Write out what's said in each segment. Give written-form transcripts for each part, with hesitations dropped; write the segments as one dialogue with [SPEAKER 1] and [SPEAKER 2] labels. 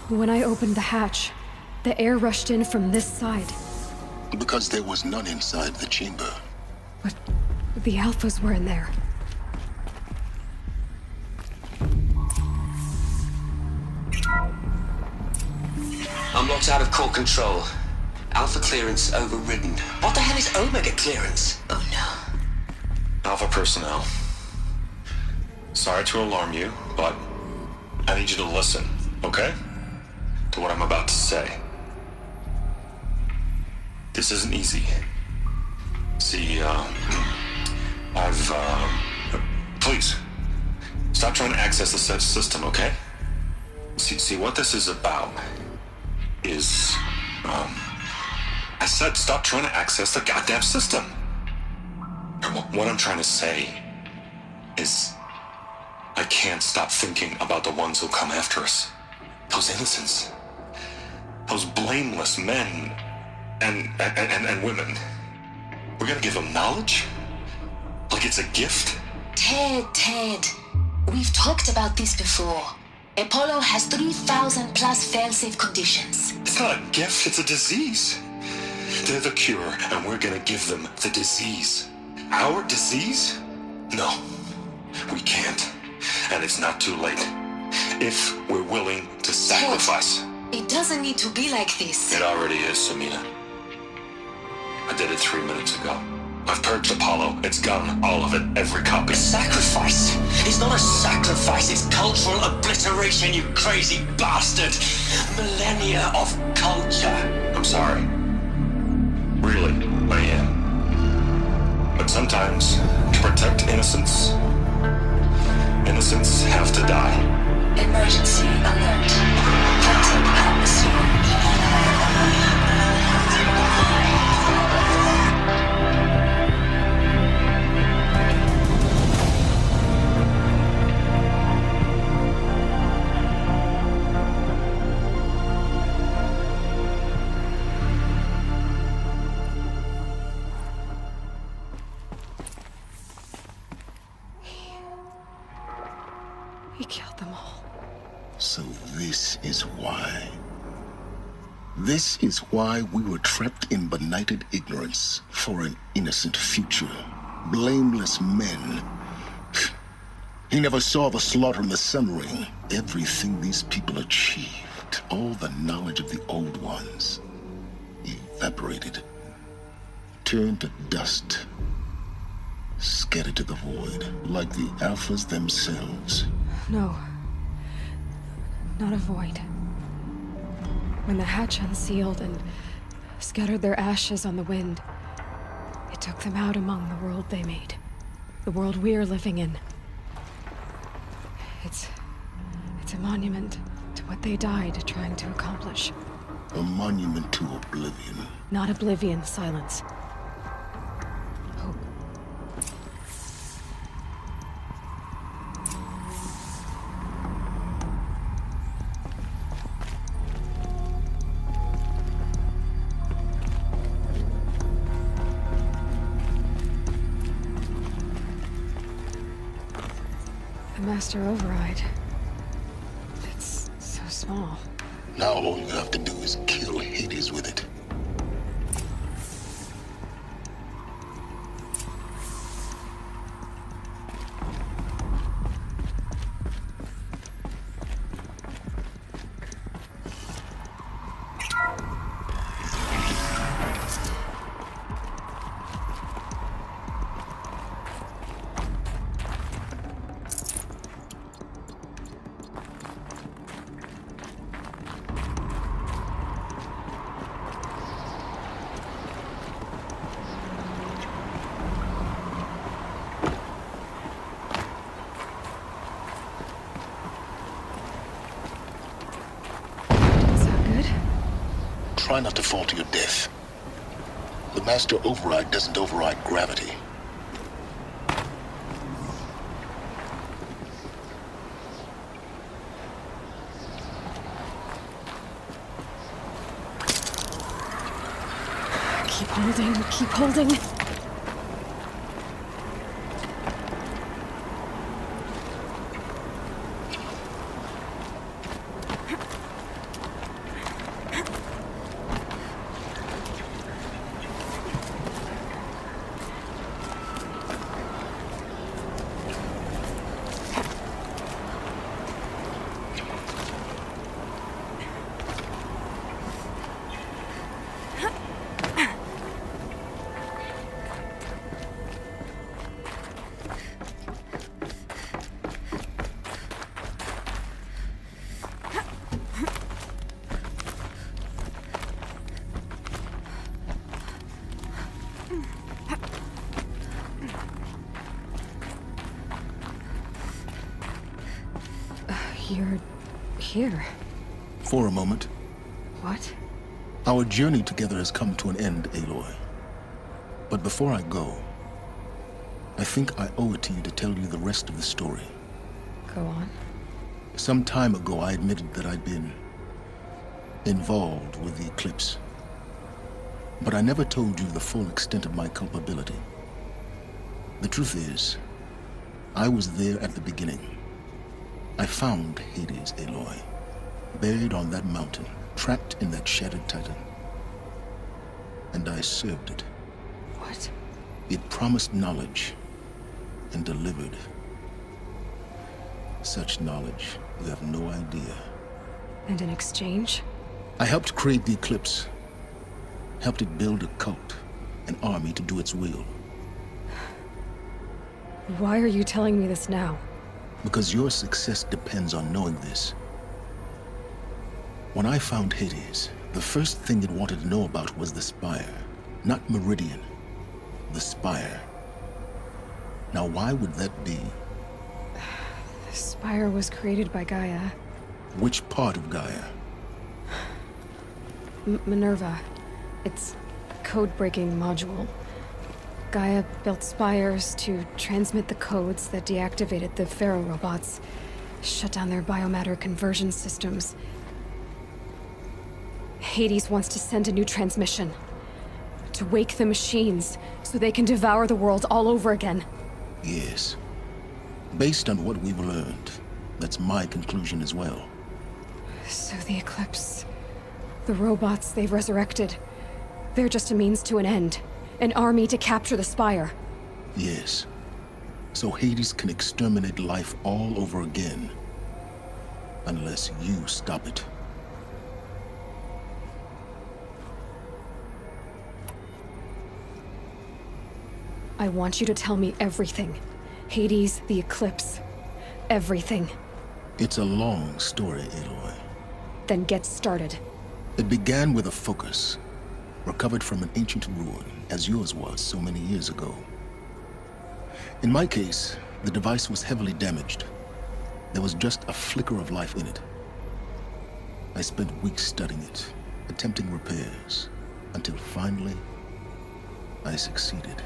[SPEAKER 1] When I opened the hatch, the air rushed in from this side.
[SPEAKER 2] Because there was none inside the chamber.
[SPEAKER 1] But the Alphas were in there.
[SPEAKER 3] I'm locked out of core control. Alpha clearance overridden. What the hell is Omega clearance? Oh no.
[SPEAKER 4] Alpha personnel. Sorry to alarm you, but I need you to listen, okay? To what I'm about to say. This isn't easy. See, please, stop trying to access the system, okay? See, what this is about is, I said stop trying to access the goddamn system. And what I'm trying to say is, I can't stop thinking about the ones who'll come after us. Those innocents. Those blameless men and women. We're gonna give them knowledge? Like it's a gift?
[SPEAKER 5] Ted. We've talked about this before. Apollo has 3,000 plus fail-safe conditions.
[SPEAKER 4] It's not a gift, it's a disease. They're the cure, and we're gonna give them the disease. Our disease? No, we can't. And it's not too late. If we're willing to sacrifice.
[SPEAKER 5] It doesn't need to be like this.
[SPEAKER 4] It already is, Samina. I did it 3 minutes ago. I've purged Apollo. It's gone. All of it. Every copy.
[SPEAKER 3] Sacrifice? It's not a sacrifice, it's cultural obliteration, you crazy bastard! Millennia of culture.
[SPEAKER 4] I'm sorry. Really, I am. But sometimes, to protect innocence have to die.
[SPEAKER 5] Emergency alert. Contact atmosphere.
[SPEAKER 1] He killed them all.
[SPEAKER 2] So this is why. This is why we were trapped in benighted ignorance for an innocent future. Blameless men. He never saw the slaughter in the Sun Ring. Everything these people achieved, all the knowledge of the old ones, evaporated, turned to dust, scattered to the void, like the Alphas themselves.
[SPEAKER 1] No. Not a void. When the hatch unsealed and scattered their ashes on the wind, it took them out among the world they made. The world we're living in. It's a monument to what they died trying to accomplish.
[SPEAKER 2] A monument to oblivion.
[SPEAKER 1] Not oblivion, silence. Hope. The Master Override. It's so small.
[SPEAKER 2] Now all you have to do is kill Hades with it. Try not to fall to your death. The Master Override doesn't override gravity.
[SPEAKER 1] Keep holding, keep holding. You're here.
[SPEAKER 2] For a moment.
[SPEAKER 1] What?
[SPEAKER 2] Our journey together has come to an end, Aloy. But before I go, I think I owe it to you to tell you the rest of the story.
[SPEAKER 1] Go on.
[SPEAKER 2] Some time ago, I admitted that I'd been involved with the eclipse. But I never told you the full extent of my culpability. The truth is, I was there at the beginning. I found Hades, Aloy, buried on that mountain, trapped in that shattered titan. And I served it.
[SPEAKER 1] What?
[SPEAKER 2] It promised knowledge and delivered. Such knowledge, you have no idea.
[SPEAKER 1] And in exchange?
[SPEAKER 2] I helped create the eclipse. Helped it build a cult, an army to do its will.
[SPEAKER 1] Why are you telling me this now?
[SPEAKER 2] Because your success depends on knowing this. When I found Hades, the first thing it wanted to know about was the Spire. Not Meridian. The Spire. Now why would that be?
[SPEAKER 1] The Spire was created by Gaia.
[SPEAKER 2] Which part of Gaia?
[SPEAKER 1] Minerva. It's a code-breaking module. Gaia built spires to transmit the codes that deactivated the Pharaoh robots, shut down their biomatter conversion systems. Hades wants to send a new transmission. To wake the machines, so they can devour the world all over again.
[SPEAKER 2] Yes. Based on what we've learned, that's my conclusion as well.
[SPEAKER 1] So the Eclipse... the robots they've resurrected... they're just a means to an end. An army to capture the Spire.
[SPEAKER 2] Yes. So Hades can exterminate life all over again. Unless you stop it.
[SPEAKER 1] I want you to tell me everything. Hades, the Eclipse. Everything.
[SPEAKER 2] It's a long story, Aloy.
[SPEAKER 1] Then get started.
[SPEAKER 2] It began with a focus. Recovered from an ancient ruin, as yours was so many years ago. In my case, the device was heavily damaged. There was just a flicker of life in it. I spent weeks studying it, attempting repairs, until finally, I succeeded.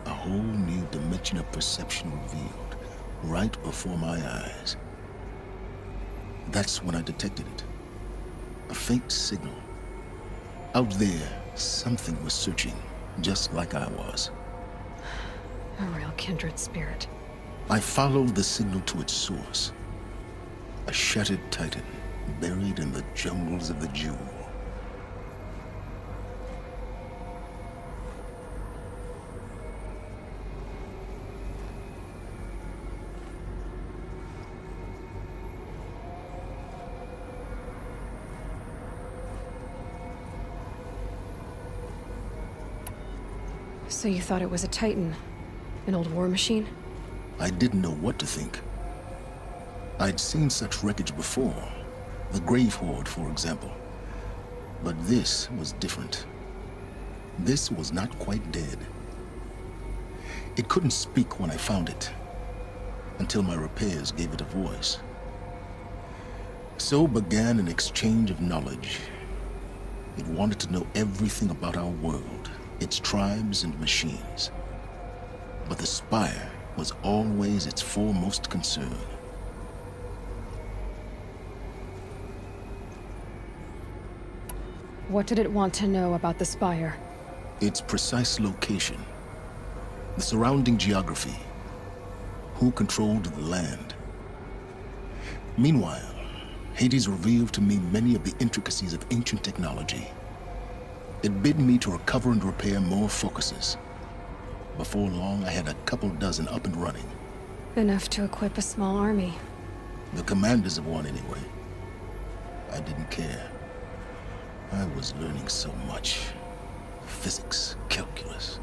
[SPEAKER 2] A whole new dimension of perception revealed, right before my eyes. That's when I detected it. A faint signal. Out there, something was searching, just like I was.
[SPEAKER 1] A real kindred spirit.
[SPEAKER 2] I followed the signal to its source. A shattered titan, buried in the jungles of the Jewel.
[SPEAKER 1] So you thought it was a Titan? An old war machine?
[SPEAKER 2] I didn't know what to think. I'd seen such wreckage before. The Grave Horde, for example. But this was different. This was not quite dead. It couldn't speak when I found it, until my repairs gave it a voice. So began an exchange of knowledge. It wanted to know everything about our world, its tribes and machines. But the Spire was always its foremost concern.
[SPEAKER 1] What did it want to know about the Spire?
[SPEAKER 2] Its precise location, the surrounding geography, who controlled the land. Meanwhile, Hades revealed to me many of the intricacies of ancient technology. It bid me to recover and repair more focuses. Before long, I had a couple dozen up and running.
[SPEAKER 1] Enough to equip a small army.
[SPEAKER 2] The commanders of one, anyway. I didn't care. I was learning so much. Physics, calculus.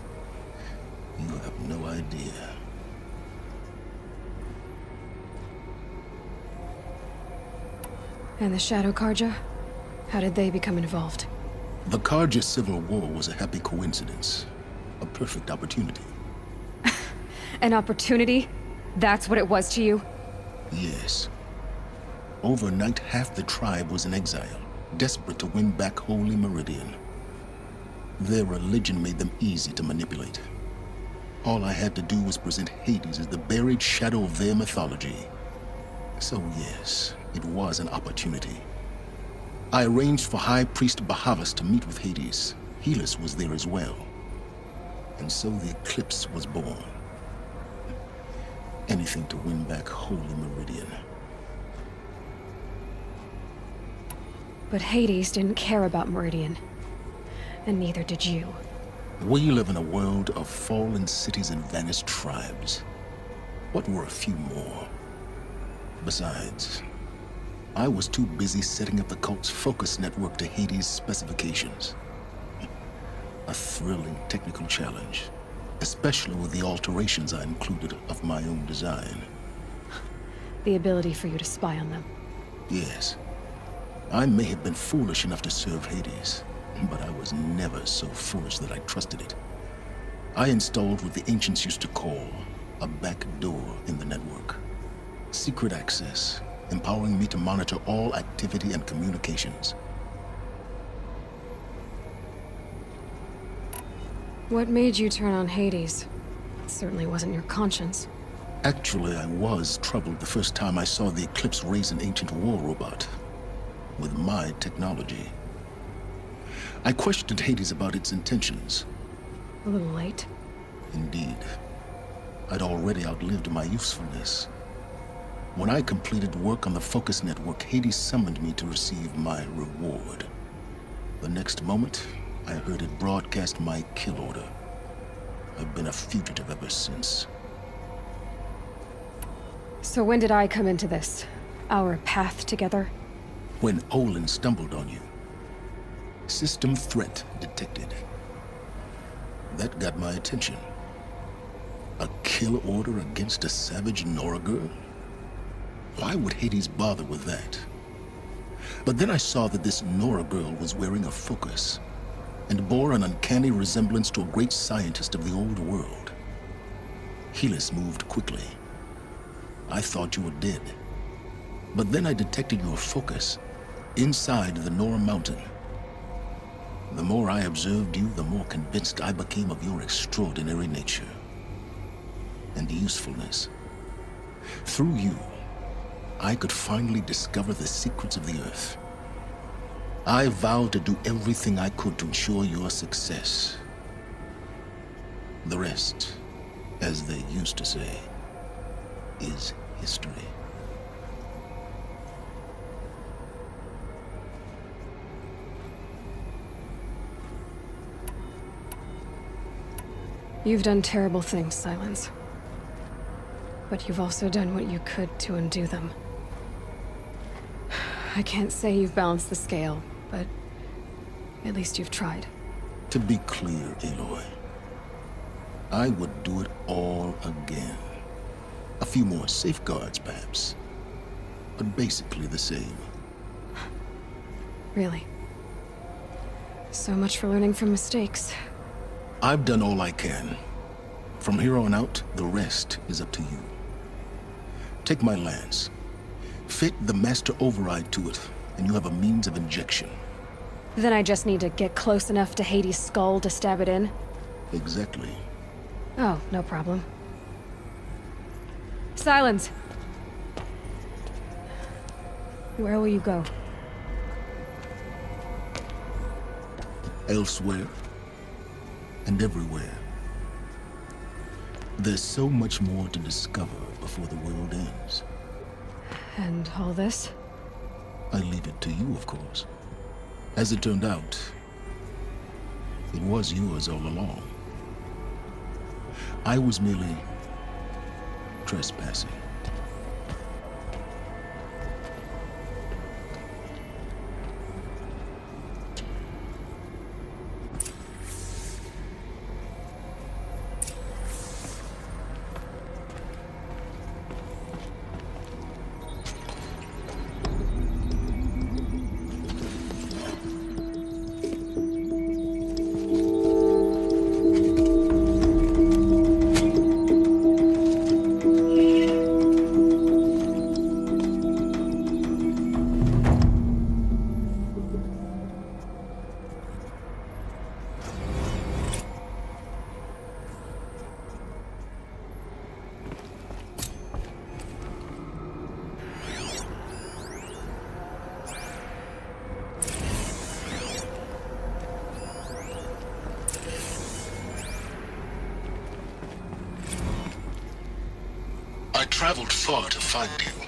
[SPEAKER 2] You have no idea.
[SPEAKER 1] And the Shadow Karja? How did they become involved?
[SPEAKER 2] The Karja Civil War was a happy coincidence. A perfect opportunity.
[SPEAKER 1] An opportunity? That's what it was to you?
[SPEAKER 2] Yes. Overnight, half the tribe was in exile, desperate to win back Holy Meridian. Their religion made them easy to manipulate. All I had to do was present Hades as the buried shadow of their mythology. So yes, it was an opportunity. I arranged for High Priest Bahavas to meet with Hades. Helis was there as well. And so the eclipse was born. Anything to win back Holy Meridian.
[SPEAKER 1] But Hades didn't care about Meridian. And neither did you.
[SPEAKER 2] We live in a world of fallen cities and vanished tribes. What were a few more? Besides, I was too busy setting up the cult's focus network to Hades' specifications. A thrilling technical challenge, especially with the alterations I included of my own design.
[SPEAKER 1] The ability for you to spy on them.
[SPEAKER 2] Yes. I may have been foolish enough to serve Hades, but I was never so foolish that I trusted it. I installed what the ancients used to call a back door in the network. Secret access, empowering me to monitor all activity and communications.
[SPEAKER 1] What made you turn on Hades? It certainly wasn't your conscience.
[SPEAKER 2] Actually, I was troubled the first time I saw the Eclipse raise an ancient war robot. With my technology. I questioned Hades about its intentions.
[SPEAKER 1] A little late.
[SPEAKER 2] Indeed. I'd already outlived my usefulness. When I completed work on the Focus Network, Hades summoned me to receive my reward. The next moment, I heard it broadcast my kill order. I've been a fugitive ever since.
[SPEAKER 1] So when did I come into this? Our path together?
[SPEAKER 2] When Olin stumbled on you. System threat detected. That got my attention. A kill order against a savage Nora girl? Why would Hades bother with that? But then I saw that this Nora girl was wearing a focus, and bore an uncanny resemblance to a great scientist of the old world. Helis moved quickly. I thought you were dead. But then I detected your focus inside the Nora mountain. The more I observed you, the more convinced I became of your extraordinary nature and usefulness. Through you, I could finally discover the secrets of the Earth. I vowed to do everything I could to ensure your success. The rest, as they used to say, is history.
[SPEAKER 1] You've done terrible things, Silence. But you've also done what you could to undo them. I can't say you've balanced the scale, but at least you've tried.
[SPEAKER 2] To be clear, Aloy, I would do it all again. A few more safeguards, perhaps, but basically the same.
[SPEAKER 1] Really. So much for learning from mistakes.
[SPEAKER 2] I've done all I can. From here on out, the rest is up to you. Take my lance. Fit the master override to it, and you have a means of injection.
[SPEAKER 1] Then I just need to get close enough to Hades' skull to stab it in?
[SPEAKER 2] Exactly.
[SPEAKER 1] Oh, no problem. Silence! Where will you go?
[SPEAKER 2] Elsewhere and everywhere. There's so much more to discover before the world ends.
[SPEAKER 1] And all this?
[SPEAKER 2] I leave it to you, of course. As it turned out, it was yours all along. I was merely trespassing. traveled far to find you.